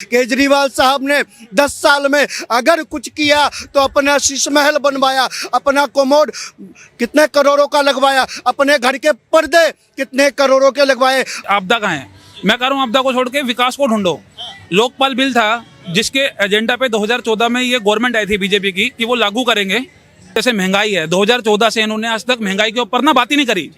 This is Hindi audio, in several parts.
केजरीवाल साहब ने 10 साल में अगर कुछ किया तो अपना शीश महल बनवाया, अपना कोमोड कितने करोड़ों का लगवाया, अपने घर के पर्दे कितने करोड़ों के लगवाए। आपदा कहाँ है? मैं कह रहा हूँ आपदा को छोड़ के विकास को ढूंढो। लोकपाल बिल था जिसके एजेंडा पे 2014 में ये गवर्नमेंट आई थी बीजेपी की कि वो लागू करेंगे। जैसे महंगाई है, 2014 से इन्होंने आज तक महंगाई के ऊपर ना बात ही नहीं करी,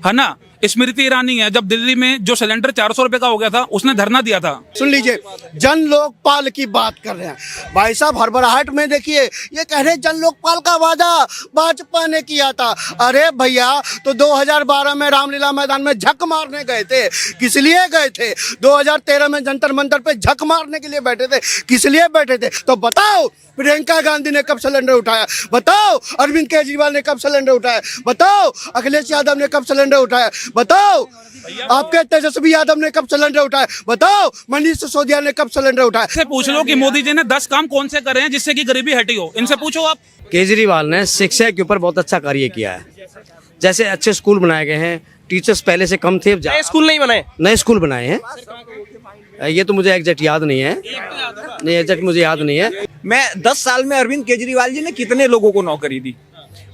है ना। स्मृति ईरानी है, जब दिल्ली में जो सिलेंडर 400 रुपए का हो गया था उसने धरना दिया था। सुन लीजिए, जन लोकपाल की बात कर रहे हैं भाई साहब। हड़बड़ाहट में देखिए ये कह रहे जन लोकपाल का वादा भाजपा ने किया था। अरे भैया, तो 2012 में रामलीला मैदान में झक मारने गए थे, किस लिए गए थे? 2013 में जंतर मंतर पे झक मारने के लिए बैठे थे, किस लिए बैठे थे? तो बताओ, प्रियंका गांधी ने कब सिलेंडर उठाया? बताओ, अरविंद केजरीवाल ने कब सिलेंडर उठाया? बताओ, अखिलेश यादव ने कब सिलेंडर उठाया? बताओ, आपके तेजस्वी यादव ने कब सिलेंडर उठाया? बताओ, मनीष सिसोदिया ने कब सिलेंडर उठाया? से पूछ लो कि मोदी जी ने 10 काम कौन से करे हैं जिससे कि गरीबी हटी हो, इनसे पूछो आप। केजरीवाल ने शिक्षा के ऊपर बहुत अच्छा कार्य किया है। जैसे अच्छे स्कूल बनाए गए हैं, टीचर्स पहले से कम थे, नए स्कूल नहीं बनाए, नए स्कूल बनाए हैं। ये तो मुझे एग्जैक्ट याद नहीं है, नहीं एग्जैक्ट मुझे याद नहीं है। मैं 10 साल में अरविंद केजरीवाल जी ने कितने लोगों को नौकरी दी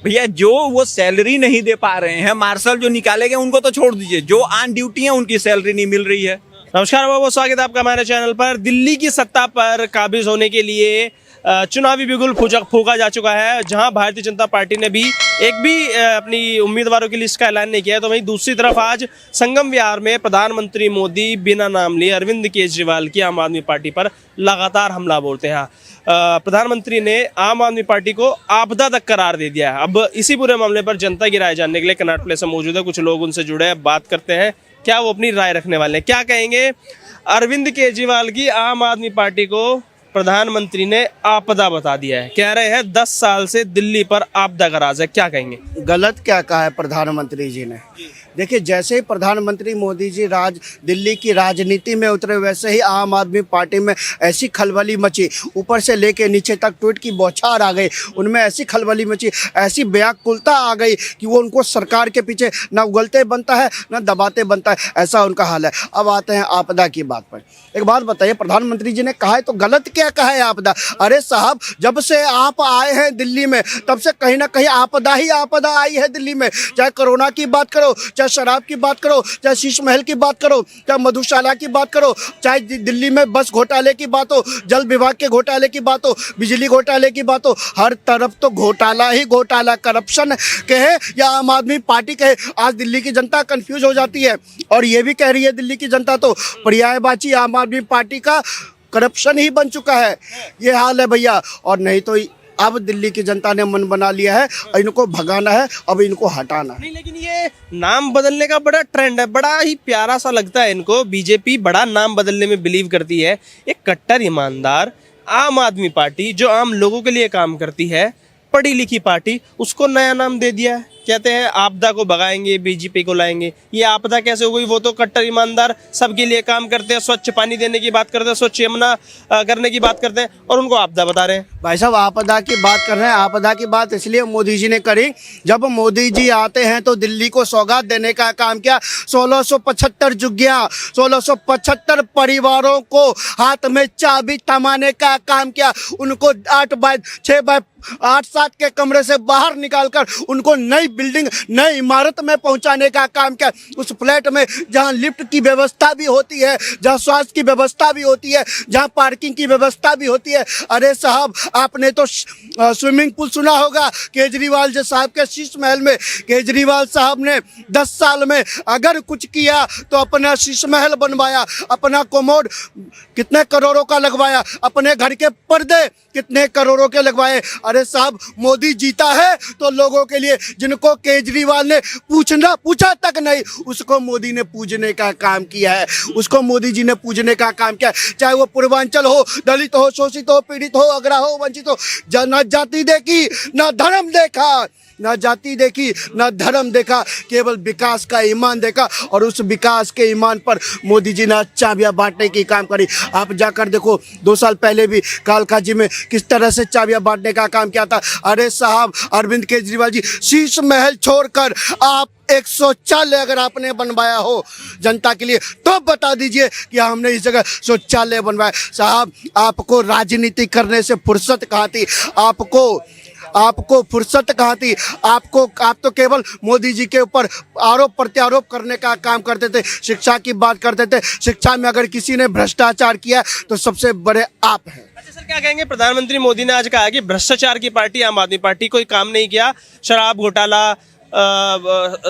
भैया? जो वो सैलरी नहीं दे पा रहे हैं, मार्शल जो निकाले गए उनको तो छोड़ दीजिए, जो ऑन ड्यूटी है उनकी सैलरी नहीं मिल रही है। नमस्कार बाबू, स्वागत है आपका हमारे चैनल पर। दिल्ली की सत्ता पर काबिज होने के लिए चुनावी बिगुल फूका जा चुका है, जहां भारतीय जनता पार्टी ने भी एक भी अपनी उम्मीदवारों की लिस्ट का ऐलान नहीं किया है। तो वहीं दूसरी तरफ आज संगम विहार में प्रधानमंत्री मोदी बिना नाम लिए अरविंद केजरीवाल की आम आदमी पार्टी पर लगातार हमला बोलते हैं। प्रधानमंत्री ने आम आदमी पार्टी को आपदा तक करार दे दिया है। अब इसी पूरे मामले पर जनता की राय जानने के लिए कनॉट प्लेस में मौजूद है, कुछ लोग उनसे जुड़े हैं, बात करते हैं क्या वो अपनी राय रखने वाले हैं। क्या कहेंगे? अरविंद केजरीवाल की आम आदमी पार्टी को प्रधानमंत्री ने आपदा बता दिया है, कह रहे हैं 10 साल से दिल्ली पर आपदा का राज है, क्या कहेंगे? गलत क्या कहा है प्रधानमंत्री जी ने? देखिए, जैसे ही प्रधानमंत्री मोदी जी दिल्ली की राजनीति में उतरे, वैसे ही आम आदमी पार्टी में ऐसी खलबली मची, ऊपर से लेके नीचे तक ट्वीट की बौछार आ गई। उनमें ऐसी खलबली मची, ऐसी व्याकुलता आ गई कि वो उनको सरकार के पीछे ना उगलते बनता है ना दबाते बनता है, ऐसा उनका हाल है। अब आते हैं आपदा की बात पर। एक बात बताइए, प्रधानमंत्री जी ने कहा है तो गलत क्या कहा है आपदा? अरे साहब, जब से आप आए हैं दिल्ली में तब से कहीं ना कहीं आपदा ही आपदा आई है दिल्ली में। चाहे कोरोना की बात करो, चाहे शराब की बात करो, चाहे शीश महल की बात करो, चाहे मधुशाला की बात करो, चाहे दिल्ली में बस घोटाले की बात हो, जल विभाग के घोटाले की बात हो, बिजली घोटाले की बात हो, हर तरफ तो घोटाला ही घोटाला। करप्शन कहे या आम आदमी पार्टी कहे, आज दिल्ली की जनता कंफ्यूज हो जाती है। और ये भी कह रही है दिल्ली की जनता तो पर्यायवाची आम आदमी पार्टी का करप्शन ही बन चुका है। ये हाल है भैया। और नहीं तो अब दिल्ली की जनता ने मन बना लिया है, इनको भगाना है, अब इनको हटाना है। नहीं, लेकिन ये नाम बदलने का बड़ा ट्रेंड है, बड़ा ही प्यारा सा लगता है इनको। बीजेपी बड़ा नाम बदलने में बिलीव करती है। एक कट्टर ईमानदार आम आदमी पार्टी जो आम लोगों के लिए काम करती है, पढ़ी लिखी पार्टी, उसको नया नाम दे दिया है। कहते हैं आपदा को भगाएंगे, बीजेपी को लाएंगे। ये आपदा कैसे हो गई? वो तो कट्टर ईमानदार सबके लिए काम करते हैं, स्वच्छ पानी देने की बात करते हैं, स्वच्छ यमुना करने की बात करते हैं, और उनको आपदा बता रहे हैं। भाई साहब, आपदा की बात कर रहे हैं। आपदा की बात इसलिए मोदी जी ने करी, जब मोदी जी आते हैं तो दिल्ली को सौगात देने का काम किया। 1675 झुग्गियां, 1675 परिवारों को हाथ में चाबी थमाने का काम किया। उनको 8x6x8 के कमरे से बाहर निकालकर उनको नई बिल्डिंग, नई इमारत में पहुंचाने का काम किया। उस फ्लैट में जहां लिफ्ट की व्यवस्था भी होती है, जहां स्वास्थ्य की व्यवस्था भी होती है, जहां पार्किंग की व्यवस्था भी होती है। अरे साहब, आपने तो स्विमिंग पूल सुना होगा केजरीवाल जी साहब के शीश महल में। केजरीवाल साहब ने 10 साल में अगर कुछ किया तो अपना शीश महल बनवाया, अपना कोमोड कितने करोड़ों का लगवाया, अपने घर के पर्दे कितने करोड़ों के लगवाए। अरे साहब, मोदी जीता है तो लोगों के लिए, जिनको केजरीवाल ने पूछा तक नहीं, उसको मोदी ने पूजने का काम किया है। उसको मोदी जी ने पूजने का काम किया है। चाहे वो पूर्वांचल हो, दलित हो, शोषित हो, पीड़ित हो, अग्रा हो, वंचित हो, न जाति देखी न धर्म देखा, न जाति देखी न धर्म देखा, केवल विकास का ईमान देखा। और उस विकास के ईमान पर मोदी जी ने चाबियां बांटने की काम करी। आप जाकर देखो, 2 साल पहले भी कालकाजी में किस तरह से चाबियां बांटने का काम किया था। अरे साहब, अरविंद केजरीवाल जी शीश महल छोड़कर आप एक शौचालय अगर आपने बनवाया हो जनता के लिए तो बता दीजिए कि हमने इस जगह शौचालय बनवाया। साहब, आपको राजनीति करने से फुर्सत कहाँ थी? आपको फुर्सत कहाँ थी? आप तो केवल मोदी जी के ऊपर आरोप प्रत्यारोप करने का काम करते थे, शिक्षा की बात करते थे। शिक्षा में अगर किसी ने भ्रष्टाचार किया तो सबसे बड़े आप हैं। अच्छा सर, क्या कहेंगे? प्रधानमंत्री मोदी ने आज कहा कि भ्रष्टाचार की पार्टी आम आदमी पार्टी, कोई काम नहीं किया, शराब घोटाला,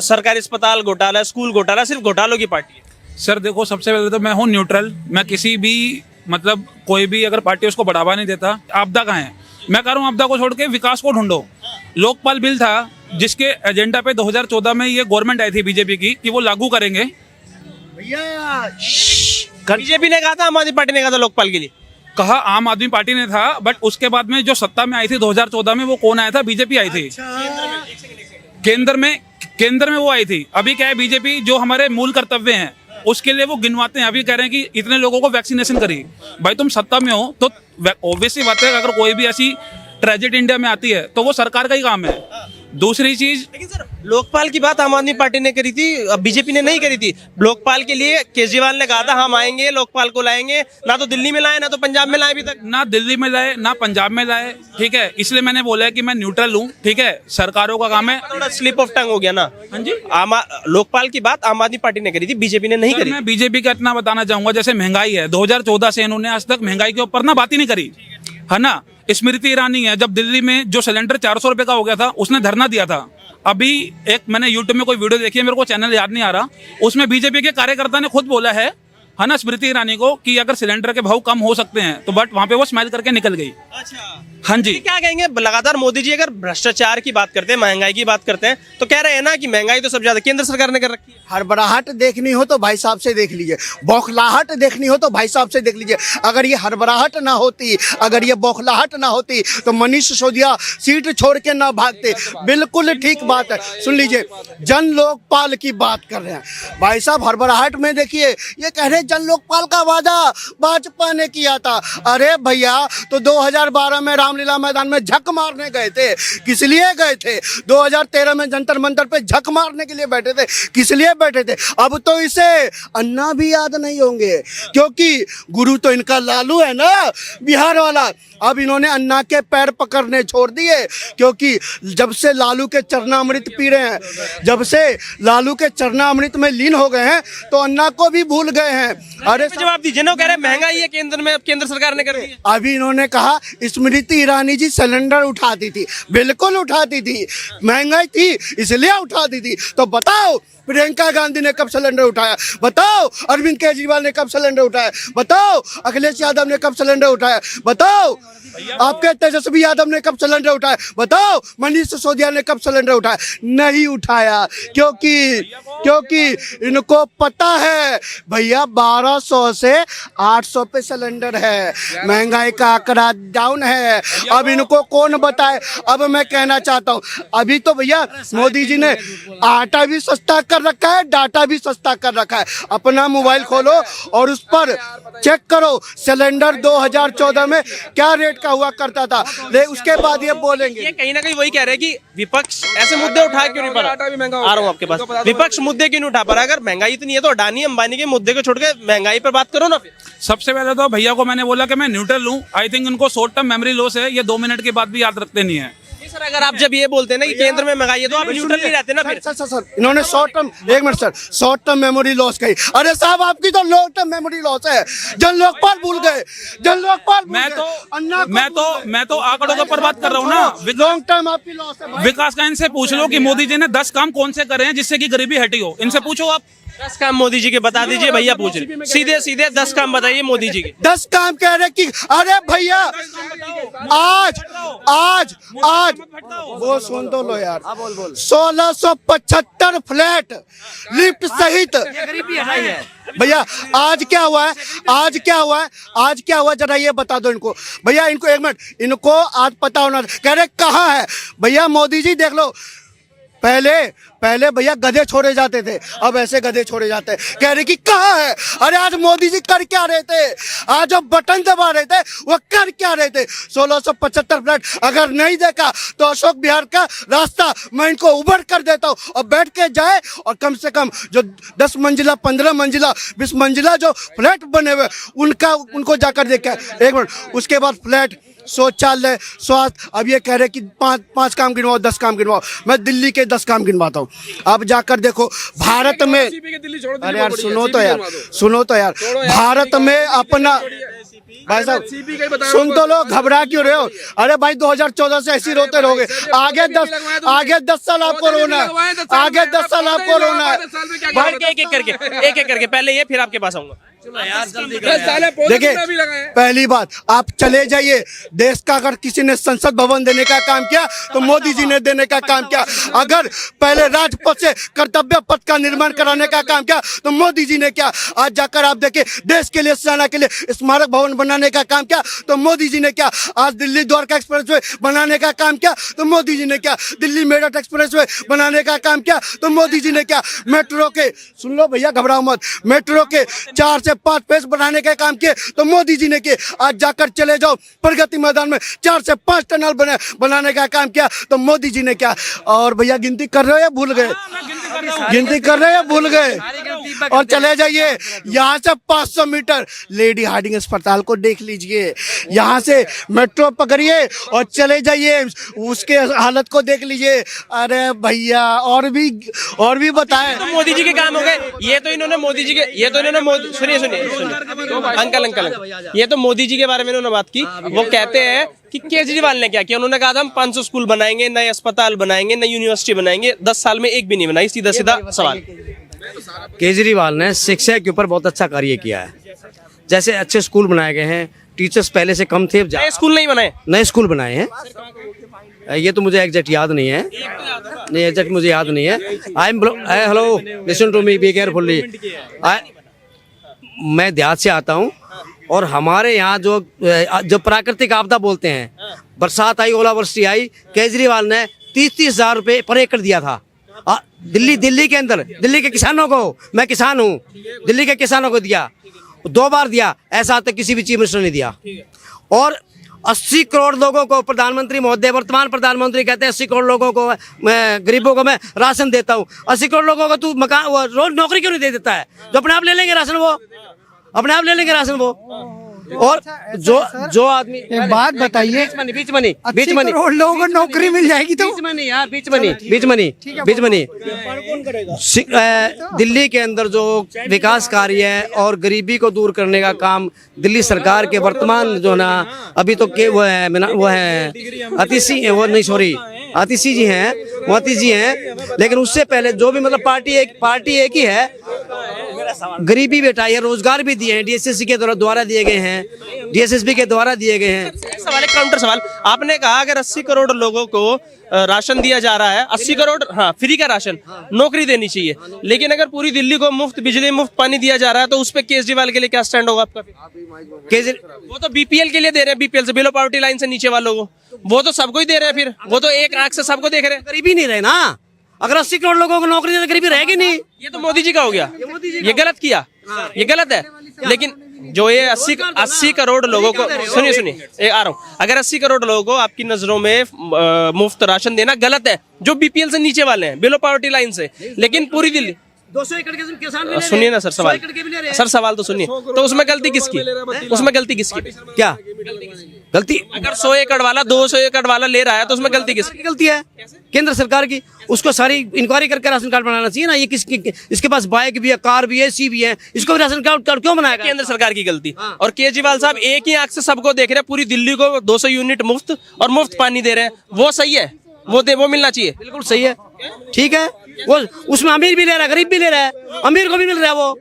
सरकारी अस्पताल घोटाला, स्कूल घोटाला, सिर्फ घोटालों की पार्टी है। सर देखो, सबसे पहले तो मैं हूँ न्यूट्रल। मैं किसी भी मतलब कोई भी अगर पार्टी उसको बढ़ावा नहीं देता। आपदा कहाँ है? मैं कह रहा हूँ आपदा को छोड़ के विकास को ढूंढो। लोकपाल बिल था जिसके एजेंडा पे 2014 में ये गवर्नमेंट आई थी बीजेपी की कि वो लागू करेंगे। बीजेपी ने कहा था, आम आदमी पार्टी ने कहा था लोकपाल के लिए? कहा आम आदमी पार्टी ने था, बट उसके बाद में जो सत्ता में आई थी 2014 में, वो कौन आया था? बीजेपी आई थी। केंद्र में वो आई थी। अभी क्या है, बीजेपी जो हमारे मूल कर्तव्य हैं उसके लिए वो गिनवाते हैं। अभी कह रहे हैं कि इतने लोगों को वैक्सीनेशन करी। भाई तुम सत्ता में हो तो ऑब्वियसली बात है, अगर कोई भी ऐसी ट्रेजेडी इंडिया में आती है तो वो सरकार का ही काम है। दूसरी चीज, लेकिन सर लोकपाल की बात आम आदमी पार्टी ने करी थी, बीजेपी ने नहीं करी थी। लोकपाल के लिए केजरीवाल ने कहा था हम आएंगे, लोकपाल को लाएंगे। ना तो दिल्ली में लाए, ना तो पंजाब में लाए अभी तक। ना दिल्ली में लाए, ना पंजाब में लाए। ठीक है, इसलिए मैंने बोला है कि मैं न्यूट्रल हूँ। ठीक है, सरकारों का काम है। थोड़ा स्लिप ऑफ टंग हो गया ना। हाँ जी, लोकपाल की बात आम आदमी पार्टी ने करी थी, बीजेपी ने नहीं करी। मैं बीजेपी का इतना बताना चाहूंगा, जैसे महंगाई है, 2014 से इन्होंने आज तक महंगाई के ऊपर ना बात ही नहीं करी है ना। स्मृति ईरानी है, जब दिल्ली में जो सिलेंडर 400 रुपए का हो गया था उसने धरना दिया था। अभी एक मैंने यूट्यूब में कोई वीडियो देखी है, मेरे को चैनल याद नहीं आ रहा, उसमें बीजेपी के कार्यकर्ता ने खुद बोला है ना, स्मृति ईरानी को, कि अगर सिलेंडर के भाव कम हो सकते हैं तो, बट वहां पे वो स्माइल करके निकल गई। अच्छा, हाँ जी। क्या कहेंगे? लगातार मोदी जी अगर भ्रष्टाचार की बात करते हैं, महंगाई की बात करते हैं, तो कह रहे हैं ना कि महंगाई तो सब ज्यादा केंद्र सरकार ने कर रखी है। हड़बड़ाहट देखनी हो तो भाई साहब से देख लीजिए, बौखलाहट देखनी हो तो भाई साहब से देख लीजिए। अगर ये हड़बड़ाहट ना होती, अगर ये बौखलाहट ना होती तो मनीष सिसोदिया सीट छोड़ के ना भागते। बिल्कुल ठीक बात है। सुन लीजिए, जन लोकपाल की बात कर रहे हैं भाई साहब। हड़बड़ाहट में देखिए, ये कह रहे जन लोकपाल का वादा भाजपा ने किया था। अरे भैया, तो 2012 में रामलीला मैदान में झक मारने गए थे, किस लिए गए थे? 2013 में जंतर मंतर पे झक मारने के लिए बैठे थे, किस लिए बैठे थे? अब तो इसे अन्ना भी याद नहीं होंगे, क्योंकि गुरु तो इनका लालू है ना, बिहार वाला। अब इन्होंने अन्ना के पैर पकड़ने छोड़ दिए, क्योंकि जब से लालू के चरणामृत पी रहे हैं, जब से लालू के चरणामृत में लीन हो गए हैं, तो अन्ना को भी भूल गए हैं। अरे जवाब दीजिए ना, कह रहे महंगाई है केंद्र में, अब केंद्र सरकार ने कर दी है। अभी इन्होंने कहा स्मृति ईरानी जी सिलेंडर उठाती थी, बिल्कुल उठाती थी, महंगाई थी इसलिए उठाती थी। तो बताओ प्रियंका गांधी ने कब सिलेंडर उठाया? बताओ अरविंद केजरीवाल ने कब सिलेंडर उठाया? बताओ अखिलेश यादव ने कब सिलेंडर उठाया? बताओ आपके तेजस्वी यादव ने कब सिलेंडर उठाया? बताओ मनीष सिसोदिया ने कब सिलेंडर उठाया? नहीं उठाया, क्योंकि इनको पता है भैया 1200 से 800 पे सिलेंडर है, महंगाई का आंकड़ा डाउन है। अब इनको कौन बताए? अब मैं कहना चाहता हूँ, अभी तो भैया मोदी जी ने आटा भी सस्ता कर रखा है, डाटा भी सस्ता कर रखा है। अपना मोबाइल खोलो और उस पर चेक करो सिलेंडर 2014 में क्या रेट का हुआ करता था, ले उसके बाद ये बोलेंगे। ये कहीं ना कहीं वही कह रहे हैं कि विपक्ष ऐसे मुद्दे उठा क्यों नहीं पा रहा। आ रहा हूँ आपके पास, विपक्ष मुद्दे क्यों नहीं उठा पा रहा? अगर महंगाई इतनी है तो अडानी अंबानी के मुद्दे को छोड़ के महंगाई पर बात करो ना। फिर सबसे पहले तो भैया को मैंने बोला कि मैं न्यूट्रल हूँ। आई थिंक उनको शॉर्ट टर्म मेमोरी लॉस है, ये 2 मिनट की बात भी याद रखते नहीं है। सर अगर आप जब ये बोलते हैं ना कि केंद्र में महंगाई है तो आप न्यूट्रल नहीं रहते ना फिर। सर इन्होंने शॉर्ट टर्म, एक minute sir, short term memory loss कही। अरे साहब आपकी तो लॉन्ग टर्म मेमोरी लॉस है। जन लोकपाल भूल गए, जन लोकपाल मैं तो आंकड़ों के ऊपर बात कर रहा हूँ ना। लॉन्ग टर्म आपकी लॉस है। विकास का इनसे पूछ लो कि मोदी जी ने 10 काम कौन से करे हैं जिससे कि गरीबी हटी हो, इनसे पूछो आप। 10 काम मोदी जी के बता दीजिए भैया, पूछ रहे सीधे सीधे 10 काम बताइए मोदी जी के। 10 काम कह रहे कि अरे भैया आज वो सुन तो लो यार, 1675 फ्लैट लिफ्ट सहित भैया आज क्या हुआ है? आज क्या हुआ जरा ये बता दो इनको भैया। इनको एक मिनट, इनको आज पता होना। कह रहे कहाँ है भैया? मोदी जी देख लो, पहले पहले भैया गधे छोड़े जाते थे, अब ऐसे गधे छोड़े जाते हैं। कह रहे कि कहाँ है, अरे आज मोदी जी कर क्या रहे थे, आज जो बटन दबा रहे थे वो कर क्या रहे थे। 1675 फ्लैट अगर नहीं देखा तो अशोक बिहार का रास्ता मैं इनको उबर कर देता हूँ और बैठ के जाए और कम से कम जो 10 मंजिला 15 मंजिला 20 मंजिला जो फ्लैट बने हुए उनको जाकर देखा। एक मिनट, उसके बाद फ्लैट, शौचालय, स्वास्थ्य। अब ये कह रहे कि पाँच काम गिनवाओ, 10 काम गिनवाओ। मैं दिल्ली के 10 काम गिनवाता हूँ। अब जाकर देखो भारत में, अरे यार सुनो तो यार भारत में अपना, भाई साहब सुन तो लो, घबरा क्यों रहे हो। अरे भाई 2014 से ऐसे रोते रहोगे, आगे 10 साल आपको रोना है, आगे 10 साल आपको रोना है भाई। एक एक करके पहले ये, फिर आपके पास आऊंगा। देखिए, पहली बात आप चले जाइए, देश का अगर किसी ने संसद भवन देने का काम किया तो मोदी जी ने देने का काम किया। अगर पहले राजपथ से कर्तव्य पथ का निर्माण कराने का काम किया तो मोदी जी ने किया। आज जाकर आप देखिए, देश के लिए, सेना के लिए स्मारक भवन बनाने का काम किया तो मोदी जी ने किया। आज दिल्ली द्वारका एक्सप्रेसवे बनाने का काम किया तो मोदी जी ने किया। दिल्ली मेरठ एक्सप्रेसवे बनाने का काम किया तो मोदी जी ने किया। मेट्रो के, सुन लो भैया घबराओ मत, मेट्रो के 4 से 5 फेस बनाने के काम किए तो मोदी जी ने किए। आज जाकर चले जाओ प्रगति मैदान में 4 से 5 टनल बनाने का काम किया तो मोदी जी ने किया। और भैया गिनती कर रहे हो या भूल गए, गिनती कर रहे हो या भूल गए। और चले जाइए यहाँ से 500 मीटर लेडी हार्डिंग अस्पताल को देख लीजिए, यहाँ से मेट्रो पकड़िए और चले जाइए उसके हालत को देख लीजिए। अरे भैया और भी बताएं। तो मोदी जी के काम हो गए। ये तो इन्होंने मोदी जी के, ये तो इन्होंने मोदी, सुनिए अंकल, ये तो मोदी जी के बारे में इन्होंने बात की। वो कहते हैं कि केजरीवाल ने क्या किया। उन्होंने कहा था हम 500 स्कूल बनाएंगे, नए अस्पताल बनाएंगे, नई यूनिवर्सिटी बनाएंगे। 10 साल में एक भी नहीं बनाई। सीधा सवाल। केजरीवाल ने शिक्षा के ऊपर बहुत अच्छा कार्य किया है। जैसे अच्छे स्कूल बनाए गए हैं, टीचर्स पहले से कम थे, नए स्कूल नहीं बनाए, नए स्कूल बनाए हैं। ये तो मुझे एग्जैक्ट याद नहीं है, नहीं एग्जैक्ट मुझे याद नहीं है। I am hello, listen to me, be carefully. मैं देहात से आता हूँ और हमारे यहाँ जो प्राकृतिक आपदा बोलते हैं, बरसात आई, ओलावृष्टि आई, केजरीवाल ने 30-30 हजार रुपये पर एकड़ दिया था। दिल्ली के अंदर, दिल्ली के किसानों को, मैं किसान हूँ, दिल्ली के किसानों को दिया, 2 बार दिया। ऐसा आज तक किसी भी चीफ मिनिस्टर ने दिया। और 80 करोड़ लोगों को प्रधानमंत्री महोदय, वर्तमान प्रधानमंत्री कहते हैं 80 करोड़ लोगों को मैं, गरीबों को मैं राशन देता हूँ। 80 करोड़ लोगों को तू मकान, रोज नौकरी क्यों नहीं दे देता है? जो अपने आप ले लेंगे राशन, वो अपने आप ले लेंगे राशन वो। और जो आदमी, एक बात बताइए, बीच मनी 80 करोड़ लोगों को नौकरी मिल जाएगी तो बीच मनी यार, बीच मनी दिल्ली के अंदर जो विकास कार्य है और गरीबी को दूर करने का काम दिल्ली सरकार के वर्तमान जो ना, अभी तो के वो है आतिशी जी हैं, लेकिन उससे पहले जो भी मतलब पार्टी एक ही है। गरीबी बेटाई है, रोजगार भी दिए हैं, डीएसएससी के द्वारा दिए गए हैं, डीएसएसबी के द्वारा दिए गए हैं। सवाल, काउंटर सवाल। आपने कहा अगर 80 करोड़ लोगों को राशन दिया जा रहा है, 80 करोड़ हाँ फ्री का राशन, नौकरी देनी चाहिए, लेकिन अगर पूरी दिल्ली को मुफ्त बिजली, मुफ्त पानी दिया जा रहा है तो उस पे केजरीवाल के लिए क्या स्टैंड होगा आपका? वो तो बीपीएल के लिए दे रहे हैं, बीपीएल से, बिलो पॉवर्टी लाइन से नीचे वालों को, वो तो सबको ही दे रहे हैं। फिर वो तो एक आंख से सबको देख रहे हैं। गरीबी नहीं रहे ना, अगर 80 करोड़ लोगों को नौकरी देने गरीबी रहेगी नहीं। ये तो मोदी जी का हो गया, ये गलत किया, ये गलत है। लेकिन जो ये 80 करोड़ लोगों को, सुनिए आ रहा हूँ, अगर 80 करोड़ लोगों को आपकी नजरों में मुफ्त राशन देना गलत है, जो बीपीएल से नीचे वाले हैं, बिलो पॉवर्टी लाइन से, लेकिन पूरी दिल्ली 200 एकड़ के किसान, सुनिए ना सर सवाल तो सुनिए। तो उसमें गलती किसकी? उसमें गलती किसकी? क्या गलती? अगर 100 एकड़ वाला 200 एकड़ वाला ले रहा है तो उसमें गलती किसकी? गलती है केंद्र सरकार की। उसको सारी इंक्वायरी करके राशन कार्ड बनाना चाहिए ना। ये इसके पास बाइक भी है, कार भी है, सी भी है, इसको भी राशन कार्ड क्यों बनाएगा? केंद्र सरकार की गलती। और केजरीवाल साहब एक ही आंख से सबको देख रहे हैं, पूरी दिल्ली को 200 यूनिट मुफ्त और मुफ्त पानी दे रहे हैं। वो सही है, वो मिलना चाहिए। बिल्कुल सही है, ठीक है। वो उसमें अमीर भी ले रहा है, गरीब भी ले रहा है, अमीर को भी मिल रहा है, वो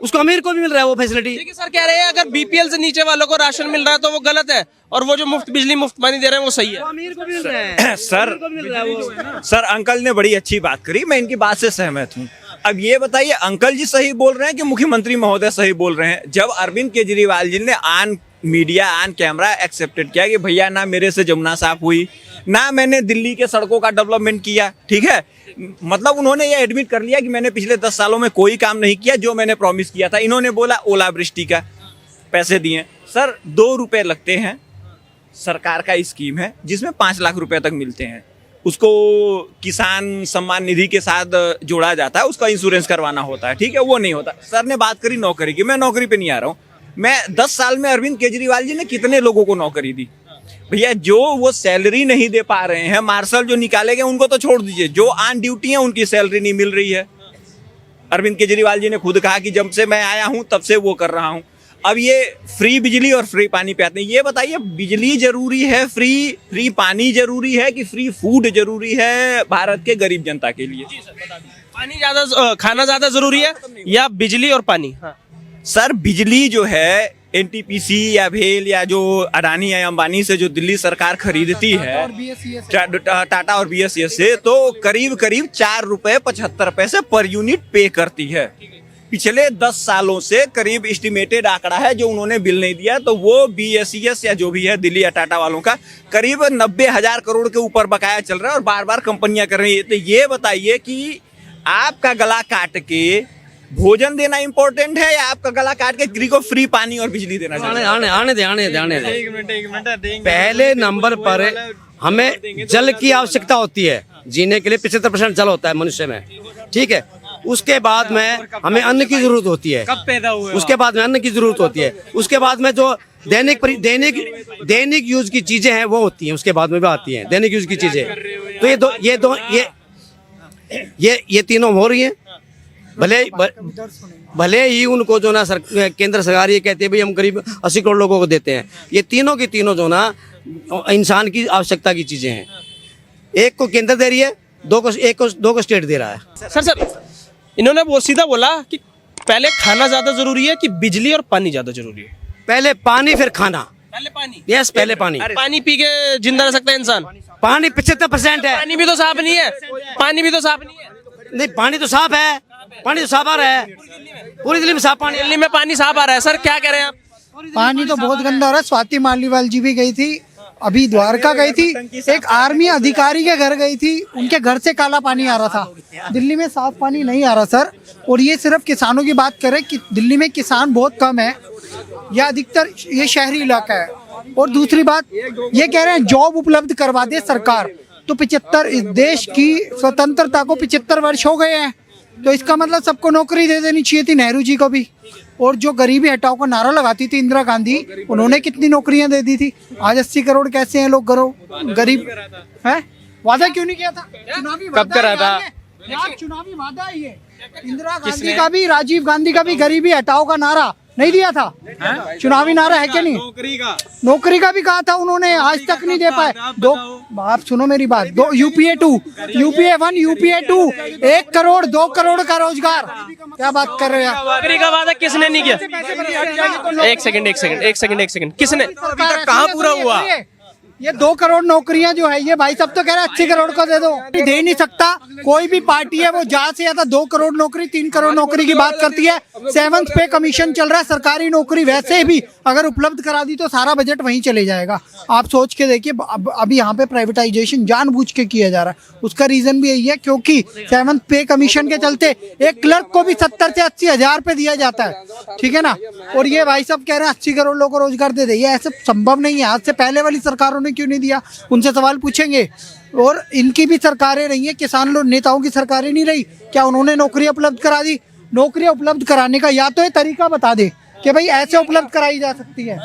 उसको अमीर को भी मिल रहा है वो फैसिलिटी। देखिए सर कह रहे हैं अगर बीपीएल से नीचे वालों को राशन मिल रहा है तो वो गलत है, और वो जो मुफ्त बिजली, मुफ्त पानी दे रहे हैं वो सही है। अमीर को भी मिल रहा है, सर अंकल ने बड़ी अच्छी बात करी, मैं इनकी बात से सहमत हूँ। अब ये बताइए, अंकल जी सही बोल रहे हैं कि मुख्यमंत्री महोदय सही बोल रहे हैं? जब अरविंद केजरीवाल जी ने मीडिया ऑन कैमरा एक्सेप्टेड किया कि भैया ना मेरे से जमुना साफ हुई, ना मैंने दिल्ली के सड़कों का डेवलपमेंट किया, ठीक है। मतलब उन्होंने ये एडमिट कर लिया कि मैंने पिछले 10 सालों में कोई काम नहीं किया जो मैंने प्रॉमिस किया था। इन्होंने बोला ओलावृष्टि का पैसे दिए। सर 2 रुपए लगते हैं, सरकार का स्कीम है जिसमें 5 लाख रुपए तक मिलते हैं, उसको किसान सम्मान निधि के साथ जोड़ा जाता है, उसका इंश्योरेंस करवाना होता है, ठीक है, वो नहीं होता। सर ने बात करी नौकरी की, मैं नौकरी पे नहीं आ रहा हूँ। मैं 10 साल में अरविंद केजरीवाल जी ने कितने लोगों को नौकरी दी भैया? जो वो सैलरी नहीं दे पा रहे हैं, मार्शल जो निकाले गए उनको तो छोड़ दीजिए, जो ऑन ड्यूटी है उनकी सैलरी नहीं मिल रही है। अरविंद केजरीवाल जी ने खुद कहा कि जब से मैं आया हूं तब से वो कर रहा हूं। अब ये फ्री बिजली और फ्री पानी पे आते हैं। ये बताइए, बिजली जरूरी है, फ्री पानी जरूरी है कि फ्री फूड जरूरी है भारत के गरीब जनता के लिए? पानी ज्यादा, खाना ज्यादा जरूरी है या बिजली और पानी? हाँ। सर बिजली जो है एनटीपीसी या भेल या जो अडानी या अंबानी से जो दिल्ली सरकार खरीदती है, टाटा और बीएसईएस से, तो करीब करीब 4 रुपए 75 पैसे पर यूनिट पे करती है। पिछले 10 सालों से करीब एस्टिमेटेड आंकड़ा है जो उन्होंने बिल नहीं दिया, तो वो बीएसईएस या जो भी है दिल्ली या टाटा वालों का करीब 90,000 करोड़ के ऊपर बकाया चल रहा है और बार बार कंपनियां कर रही है। तो ये बताइए कि आपका गला काट के भोजन देना इंपॉर्टेंट है या आपका गला काट के किसी को फ्री पानी और बिजली देना चाहिए? आने दे। पहले नंबर पर हमें जल की आवश्यकता होती है, जीने के लिए 75% जल होता है मनुष्य में, ठीक है। उसके बाद में हमें अन्न की जरूरत होती है, कब पैदा हुए, उसके बाद में अन्न की जरूरत होती है, उसके बाद में जो दैनिक यूज की चीजें हैं वो होती हैं, उसके बाद में भी आती हैं दैनिक यूज की चीजें। तो ये तीनों हो रही हैं। भले ही उनको जो ना केंद्र सरकार ये कहती है भाई हम करीब 80 करोड़ लोगों को देते हैं, ये तीनों की तीनों जो ना इंसान की आवश्यकता की चीजें हैं। एक को केंद्र दे रही है, दो को स्टेट दे रहा है। सर इन्होंने वो सीधा बोला कि पहले खाना ज्यादा जरूरी है कि बिजली और पानी ज्यादा जरूरी है? पहले पानी फिर खाना। पहले पानी? यस, पहले पानी। पानी पी के जिंदा रह सकता है इंसान? पानी 75% है। पानी भी तो साफ नहीं है, पानी भी तो साफ नहीं है। नहीं, पानी तो साफ है, पानी तो साफ आ रहा है पूरी दिल्ली में, साफ पानी। दिल्ली में पानी साफ आ रहा है। सर क्या कह रहे हैं आप? पानी तो बहुत गंदा हो रहा है। स्वाति मालीवाल जी भी गई थी, अभी द्वारका गई थी, एक आर्मी अधिकारी के घर गई थी, उनके घर से काला पानी आ रहा था। दिल्ली में साफ पानी नहीं आ रहा सर। और ये सिर्फ किसानों की बात करें कि दिल्ली में किसान बहुत कम है या अधिकतर ये शहरी इलाका है। और दूसरी बात ये कह रहे हैं जॉब उपलब्ध करवा दे सरकार, तो 75 इस देश की स्वतंत्रता को 75 वर्ष हो गए हैं, तो इसका मतलब सबको नौकरी दे देनी चाहिए थी, नेहरू जी को भी। और जो गरीबी हटाओ का नारा लगाती थी इंदिरा गांधी, उन्होंने कितनी नौकरियां दे दी थी। आज 80 करोड़ कैसे हैं लोग गरीब है? वादा क्यों नहीं किया था? चुनावी कब करा था यार? चुनावी वादा ही है। इंदिरा गांधी का भी, राजीव गांधी का भी गरीबी हटाओ का नारा नहीं दिया था? चुनावी नारा है क्या नहीं? नौकरी का भी कहा था उन्होंने, आज तक नहीं दे पाए। आप सुनो मेरी बात, UPA 2, UPA 1, UPA 2, 1 crore 2 crore का रोजगार, क्या बात कर रहे हैं? नौकरी का वादा किसने नहीं किया? एक सेकंड, किसने? कहाँ पूरा हुआ? ये 2 करोड़ नौकरियां जो है, ये भाई सब तो कह रहे हैं 80 करोड़ का दे दो, दे नहीं सकता। कोई भी पार्टी है वो ज्यादा से ज्यादा 2 करोड़ नौकरी 3 करोड़ नौकरी की बात करती है। 7th पे कमीशन चल रहा है, सरकारी नौकरी वैसे भी अगर उपलब्ध करा दी तो सारा बजट वहीं चले जाएगा। आप सोच के देखिए, अभी यहाँ पे प्राइवेटाइजेशन जानबूझ के किया जा रहा है। उसका रीजन भी यही है क्योंकि 7th पे कमीशन के चलते एक क्लर्क को भी 70 से 80 हजार पे दिया जाता है, ठीक है ना। और ये भाई सब कह रहे हैं 80 करोड़ लोगों को रोजगार दे दे, ये ऐसे संभव नहीं है। आज से पहले वाली सरकारों ने क्यों नहीं दिया, उनसे सवाल पूछेंगे। और इनकी भी सरकारें रही हैं, किसान लोग नेताओं की सरकारें नहीं रही, क्या उन्होंने नौकरी उपलब्ध करा दी? नौकरी उपलब्ध कराने का या तो ये तरीका बता दे कि भाई ऐसे उपलब्ध कराई जा सकती है।